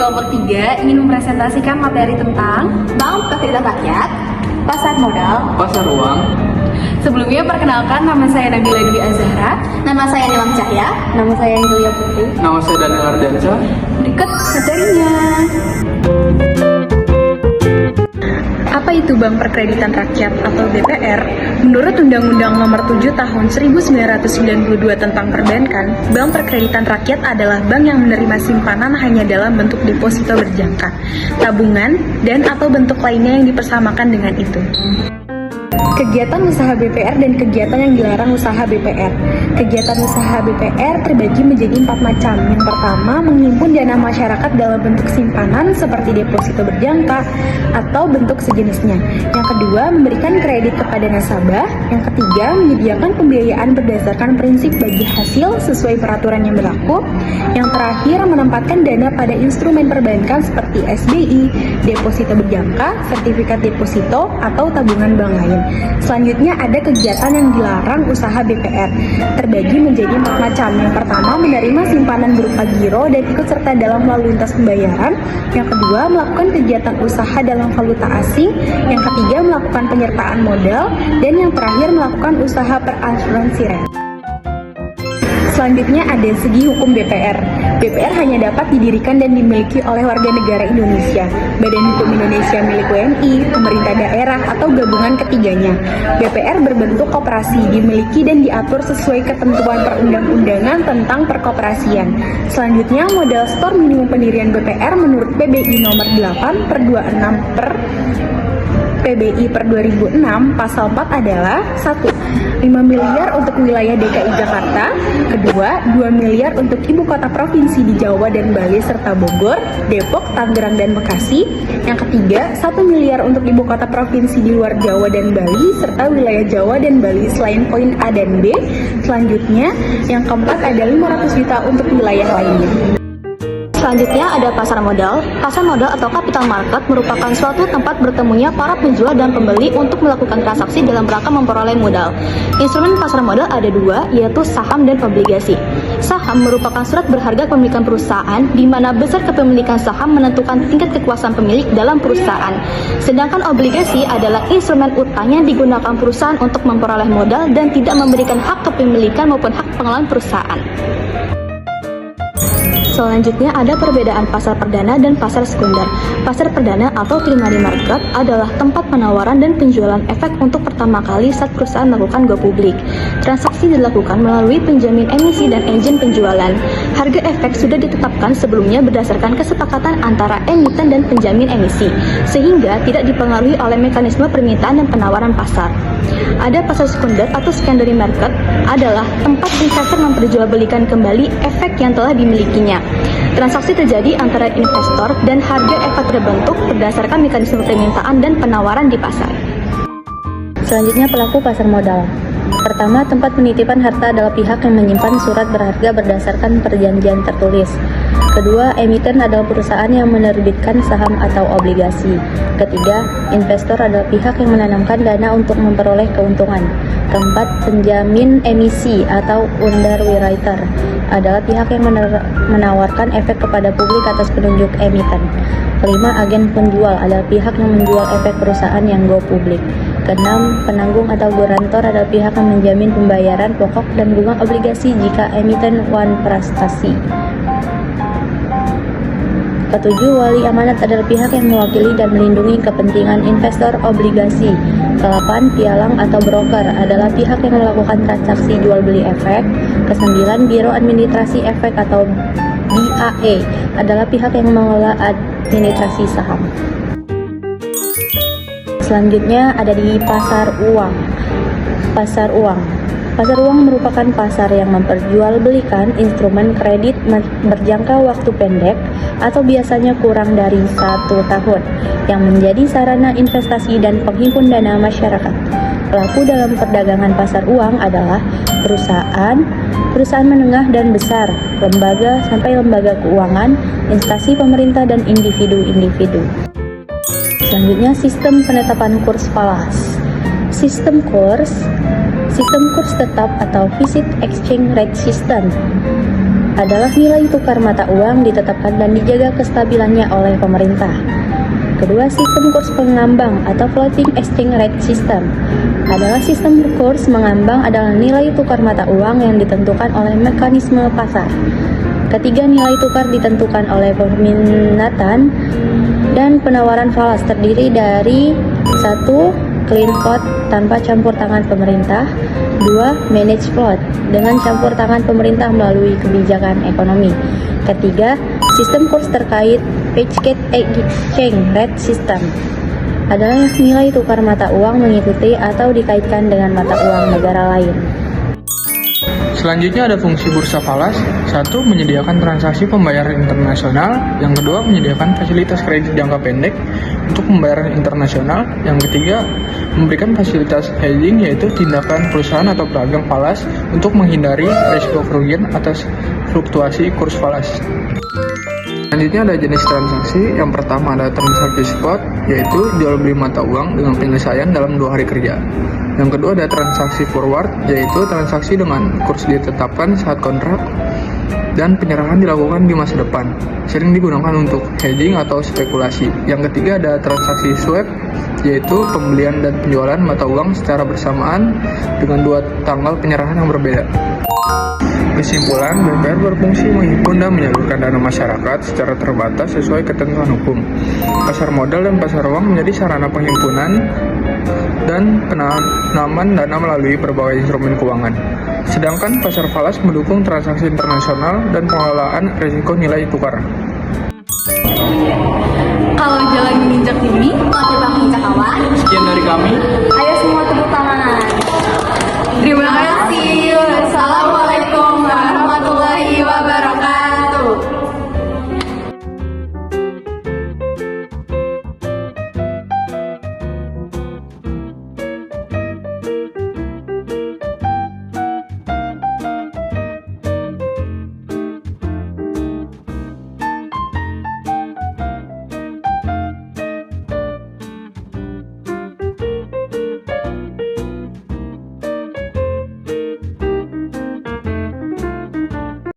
kelompok 3 ingin mempresentasikan materi tentang Bank Pekreditan Rakyat, Pasar Modal. Pasar uang. Sebelumnya perkenalkan, nama saya Nabila Dwi Azahra. Nama saya Nilam Cahya. Nama saya Angelia Putri. Nama saya Daniel Ardiansyah. Berikut materinya. Apa itu Bank Perkreditan Rakyat atau BPR? Menurut Undang-Undang Nomor 7 Tahun 1992 tentang Perbankan, Bank Perkreditan Rakyat adalah bank yang menerima simpanan hanya dalam bentuk deposito berjangka, tabungan, dan atau bentuk lainnya yang dipersamakan dengan itu. Kegiatan usaha BPR dan kegiatan yang dilarang usaha BPR. Kegiatan usaha BPR terbagi menjadi 4 macam. Yang pertama, menghimpun dana masyarakat dalam bentuk simpanan seperti deposito berjangka atau bentuk sejenisnya. Yang kedua, memberikan kredit kepada nasabah. Yang ketiga, menyediakan pembiayaan berdasarkan prinsip bagi hasil sesuai peraturan yang berlaku. Yang terakhir, menempatkan dana pada instrumen perbankan seperti SBI, deposito berjangka, sertifikat deposito, atau tabungan bank lain. Selanjutnya ada kegiatan yang dilarang usaha BPR, terbagi menjadi 4 macam. Yang pertama, menerima simpanan berupa giro dan ikut serta dalam lalu lintas pembayaran. Yang kedua, melakukan kegiatan usaha dalam valuta asing. Yang ketiga, melakukan penyertaan modal. Dan yang terakhir, melakukan usaha perasuransian. Selanjutnya ada segi hukum BPR. BPR hanya dapat didirikan dan dimiliki oleh warga negara Indonesia, Badan Hukum Indonesia milik WNI, pemerintah daerah, atau gabungan ketiganya. BPR berbentuk koperasi, dimiliki dan diatur sesuai ketentuan perundang-undangan tentang perkoperasian. Selanjutnya, modal store minimum pendirian BPR menurut PBI nomor 8 per 26 per PBI per 2006 pasal 4 adalah 1. 5 miliar untuk wilayah DKI Jakarta. Kedua, 2 miliar untuk ibu kota provinsi di Jawa dan Bali serta Bogor, Depok, Tangerang, dan Bekasi. Yang ketiga, 1 miliar untuk ibu kota provinsi di luar Jawa dan Bali serta wilayah Jawa dan Bali selain poin A dan B. Selanjutnya, yang keempat ada 500 juta untuk wilayah lainnya. Selanjutnya ada pasar modal. Pasar modal atau capital market merupakan suatu tempat bertemunya para penjual dan pembeli untuk melakukan transaksi dalam rangka memperoleh modal. Instrumen pasar modal ada 2, yaitu saham dan obligasi. Saham merupakan surat berharga kepemilikan perusahaan, di mana besar kepemilikan saham menentukan tingkat kekuasaan pemilik dalam perusahaan. Sedangkan obligasi adalah instrumen utang yang digunakan perusahaan untuk memperoleh modal dan tidak memberikan hak kepemilikan maupun hak pengelolaan perusahaan. Selanjutnya ada perbedaan pasar perdana dan pasar sekunder. Pasar perdana atau primary market adalah tempat penawaran dan penjualan efek untuk pertama kali saat perusahaan melakukan go publik. Transaksi dilakukan melalui penjamin emisi dan agen penjualan. Harga efek sudah ditetapkan sebelumnya berdasarkan kesepakatan antara emiten dan penjamin emisi, sehingga tidak dipengaruhi oleh mekanisme permintaan dan penawaran pasar. Ada pasar sekunder atau secondary market adalah tempat investor memperjualbelikan kembali efek yang telah dimilikinya. Transaksi terjadi antara investor dan harga efek terbentuk berdasarkan mekanisme permintaan dan penawaran di pasar. Selanjutnya pelaku pasar modal. Pertama, tempat penitipan harta adalah pihak yang menyimpan surat berharga berdasarkan perjanjian tertulis. Kedua, emiten adalah perusahaan yang menerbitkan saham atau obligasi. Ketiga, investor adalah pihak yang menanamkan dana untuk memperoleh keuntungan. Keempat, penjamin emisi atau underwriter adalah pihak yang menawarkan efek kepada publik atas penunjuk emiten. Kelima, agen penjual adalah pihak yang menjual efek perusahaan yang go publik. Keenam, penanggung atau guarantor adalah pihak yang menjamin pembayaran pokok dan bunga obligasi jika emiten wan prestasi. Ketujuh, wali amanat adalah pihak yang mewakili dan melindungi kepentingan investor obligasi. Kedelapan, pialang atau broker adalah pihak yang melakukan transaksi jual beli efek. Kesembilan, biro administrasi efek atau BAE adalah pihak yang mengelola administrasi saham. Selanjutnya ada di pasar uang. Pasar uang. Pasar uang merupakan pasar yang memperjualbelikan instrumen kredit berjangka waktu pendek atau biasanya kurang dari 1 tahun yang menjadi sarana investasi dan penghimpun dana masyarakat. Pelaku dalam perdagangan pasar uang adalah perusahaan menengah dan besar, lembaga sampai lembaga keuangan, instansi pemerintah dan individu-individu. Selanjutnya sistem penetapan kurs falas. Sistem kurs tetap atau Fixed Exchange Rate System adalah nilai tukar mata uang ditetapkan dan dijaga kestabilannya oleh pemerintah. Kedua, sistem kurs pengambang atau floating exchange rate system adalah sistem kurs mengambang adalah nilai tukar mata uang yang ditentukan oleh mekanisme pasar. Ketiga, nilai tukar ditentukan oleh peminatan dan penawaran falas terdiri dari 1. Clean float tanpa campur tangan pemerintah. 2. Managed float dengan campur tangan pemerintah melalui kebijakan ekonomi. Ketiga, sistem kurs terkait package exchange rate system adalah nilai tukar mata uang mengikuti atau dikaitkan dengan mata uang negara lain. Selanjutnya ada fungsi bursa falas. 1. Menyediakan transaksi pembayaran internasional. Yang kedua, menyediakan fasilitas kredit jangka pendek untuk pembayaran internasional. Yang ketiga, memberikan fasilitas hedging, yaitu tindakan perusahaan atau pedagang falas untuk menghindari risiko kerugian atas fluktuasi kurs falas. Selanjutnya ada jenis transaksi. Yang pertama ada transaksi spot, yaitu jual beli mata uang dengan penyelesaian dalam 2 hari kerja. Yang kedua ada transaksi forward, yaitu transaksi dengan kurs ditetapkan saat kontrak dan penyerahan dilakukan di masa depan, sering digunakan untuk hedging atau spekulasi. Yang ketiga ada transaksi swap, yaitu pembelian dan penjualan mata uang secara bersamaan dengan 2 tanggal penyerahan yang berbeda. Kesimpulan, BPR berfungsi menghimpun dan menyalurkan dana masyarakat secara terbatas sesuai ketentuan hukum. Pasar modal dan pasar uang menjadi sarana penghimpunan dan penanaman dana melalui berbagai instrumen keuangan. Sedangkan pasar falas mendukung transaksi internasional dan pengelolaan risiko nilai tukar. Kalau jalan menginjak bumi, Terbang hingga kawan. Sekian dari kami. Ayo semua tepuk tangan.